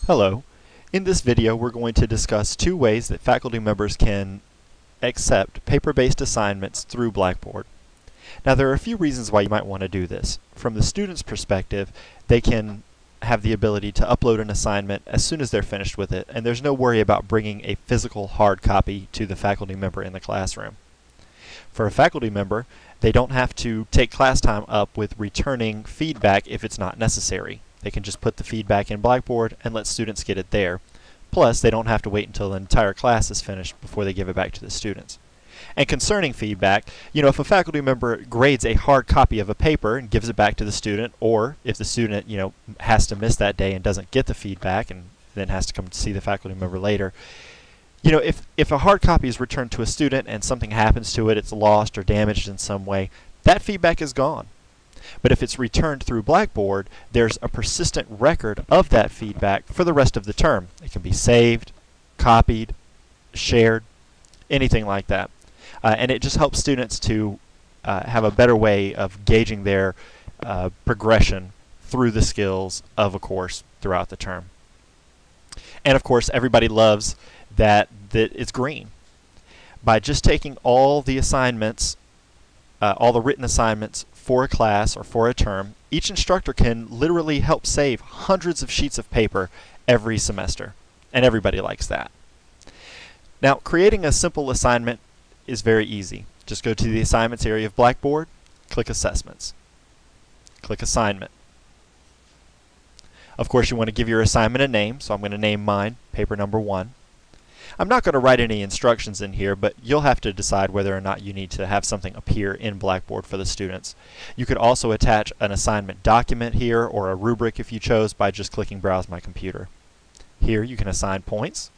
Hello. In this video we're going to discuss two ways that faculty members can accept paper-based assignments through Blackboard. Now there are a few reasons why you might want to do this. From the student's perspective, they can have the ability to upload an assignment as soon as they're finished with it, and there's no worry about bringing a physical hard copy to the faculty member in the classroom. For a faculty member, they don't have to take class time up with returning feedback if it's not necessary. They can just put the feedback in Blackboard and let students get it there. Plus, they don't have to wait until the entire class is finished before they give it back to the students. And concerning feedback, if a faculty member grades a hard copy of a paper and gives it back to the student, or if the student, has to miss that day and doesn't get the feedback and then has to come to see the faculty member later, if a hard copy is returned to a student and something happens to it, it's lost or damaged in some way, that feedback is gone. But if it's returned through Blackboard, there's a persistent record of that feedback for the rest of the term. It can be saved, copied, shared, anything like that. And it just helps students to have a better way of gauging their progression through the skills of a course throughout the term. And of course, everybody loves that it's green. By just taking all the assignments, all the written assignments for a class or for a term, each instructor can literally help save hundreds of sheets of paper every semester, and everybody likes that. Now, creating a simple assignment is very easy. Just go to the Assignments area of Blackboard, click Assessments, click Assignment. Of course, you want to give your assignment a name, so I'm going to name mine Paper Number 1. I'm not going to write any instructions in here, but you'll have to decide whether or not you need to have something appear in Blackboard for the students. You could also attach an assignment document here, or a rubric if you chose, by just clicking Browse My Computer. Here you can assign points,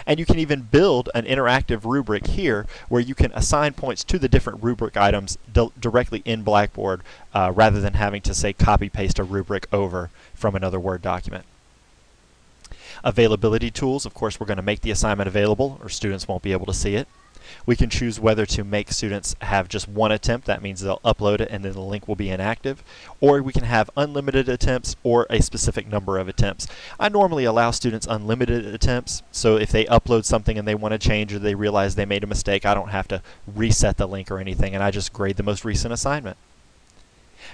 and you can even build an interactive rubric here where you can assign points to the different rubric items directly in Blackboard rather than having to, say, copy-paste a rubric over from another Word document. Availability tools, of course, we're going to make the assignment available or students won't be able to see it. We can choose whether to make students have just one attempt, that means they'll upload it and then the link will be inactive, or we can have unlimited attempts or a specific number of attempts. I normally allow students unlimited attempts, so if they upload something and they want to change or they realize they made a mistake, I don't have to reset the link or anything, and I just grade the most recent assignment.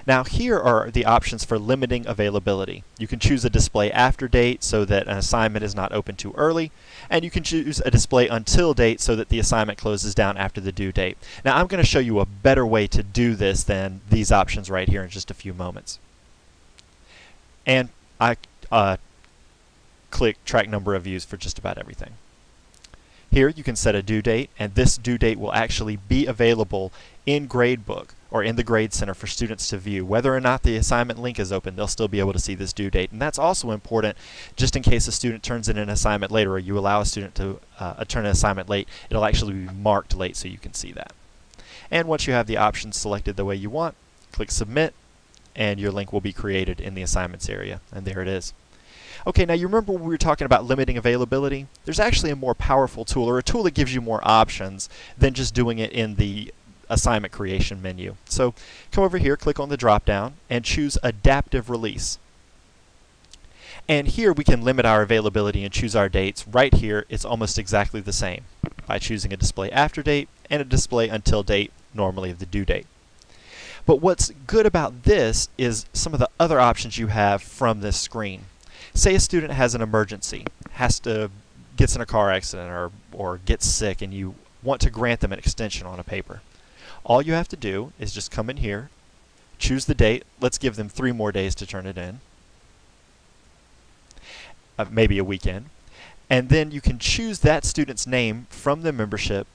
Now here are the options for limiting availability. You can choose a display after date so that an assignment is not open too early, and you can choose a display until date so that the assignment closes down after the due date. Now I'm going to show you a better way to do this than these options right here in just a few moments. And I click track number of views for just about everything. Here you can set a due date, and this due date will actually be available in Gradebook or in the Grade Center for students to view. Whether or not the assignment link is open, they'll still be able to see this due date. And that's also important just in case a student turns in an assignment late, or you allow a student to turn an assignment late, it'll actually be marked late so you can see that. And once you have the options selected the way you want, click Submit, and your link will be created in the Assignments area. And there it is. Okay, now you remember when we were talking about limiting availability? There's actually a more powerful tool, or a tool that gives you more options than just doing it in the assignment creation menu. So come over here, click on the drop down, and choose Adaptive Release. And here we can limit our availability and choose our dates. Right here it's almost exactly the same by choosing a display after date and a display until date, normally of the due date. But what's good about this is some of the other options you have from this screen. Say a student has an emergency, gets in a car accident or gets sick, and you want to grant them an extension on a paper. All you have to do is just come in here, choose the date. Let's give them 3 more days to turn it in, maybe a weekend, and then you can choose that student's name from the membership.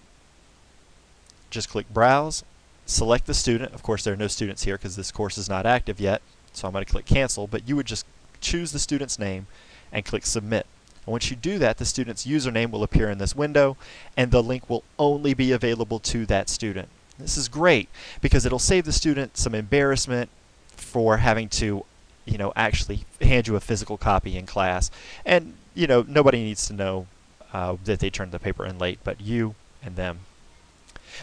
Just click Browse, select the student. Of course, there are no students here because this course is not active yet, so I'm going to click Cancel, but you would just choose the student's name and click Submit. And once you do that, the student's username will appear in this window, and the link will only be available to that student. This is great because it'll save the student some embarrassment for having to, actually hand you a physical copy in class. And, nobody needs to know that they turned the paper in late, but you and them.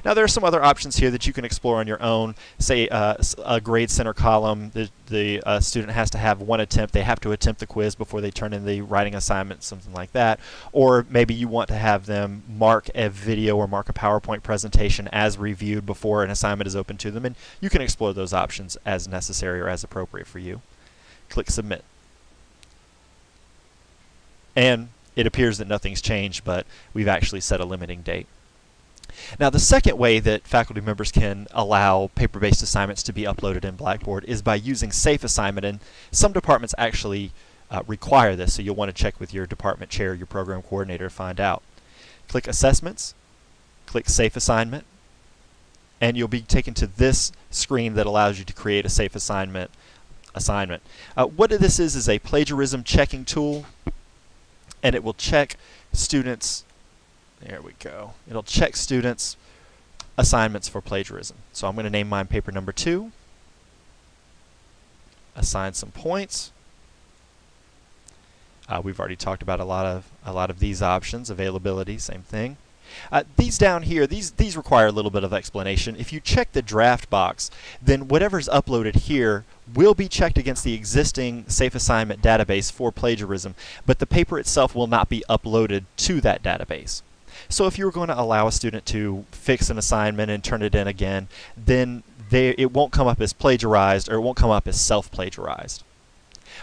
Now there are some other options here that you can explore on your own. Say a grade center column, the student has to have one attempt. They have to attempt the quiz before they turn in the writing assignment, something like that. Or maybe you want to have them mark a video or mark a PowerPoint presentation as reviewed before an assignment is open to them, and you can explore those options as necessary or as appropriate for you. Click Submit. And it appears that nothing's changed, but we've actually set a limiting date. Now the second way that faculty members can allow paper-based assignments to be uploaded in Blackboard is by using Safe Assignment, and some departments actually require this, so you'll want to check with your department chair, your program coordinator to find out. Click Assessments, click Safe Assignment, and you'll be taken to this screen that allows you to create a Safe Assignment. What this is a plagiarism checking tool, and it will check students. There we go. It'll check students' assignments for plagiarism. So I'm going to name mine paper number 2. Assign some points. We've already talked about a lot of these options. Availability, same thing. These down here, these require a little bit of explanation. If you check the draft box, then whatever's uploaded here will be checked against the existing Safe Assignment database for plagiarism, but the paper itself will not be uploaded to that database. So if you were going to allow a student to fix an assignment and turn it in again, then it won't come up as plagiarized, or it won't come up as self-plagiarized.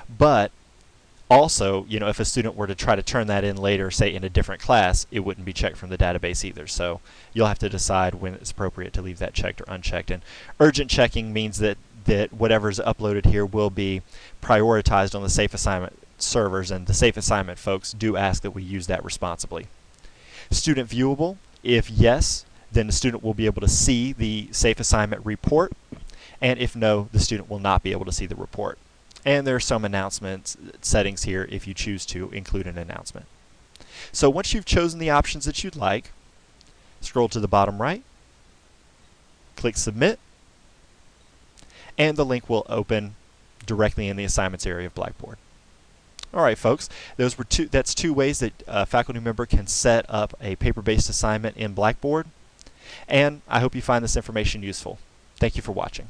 But also, you know, if a student were to try to turn that in later, say in a different class, it wouldn't be checked from the database either. So you'll have to decide when it's appropriate to leave that checked or unchecked. And urgent checking means that whatever's uploaded here will be prioritized on the Safe Assignment servers, and the Safe Assignment folks do ask that we use that responsibly. Student viewable, if yes, then the student will be able to see the Safe Assignment report, and if no, the student will not be able to see the report. And there are some announcements settings here if you choose to include an announcement. So once you've chosen the options that you'd like, scroll to the bottom right, click Submit, and the link will open directly in the assignments area of Blackboard. Alright folks, that's two ways that a faculty member can set up a paper-based assignment in Blackboard, and I hope you find this information useful. Thank you for watching.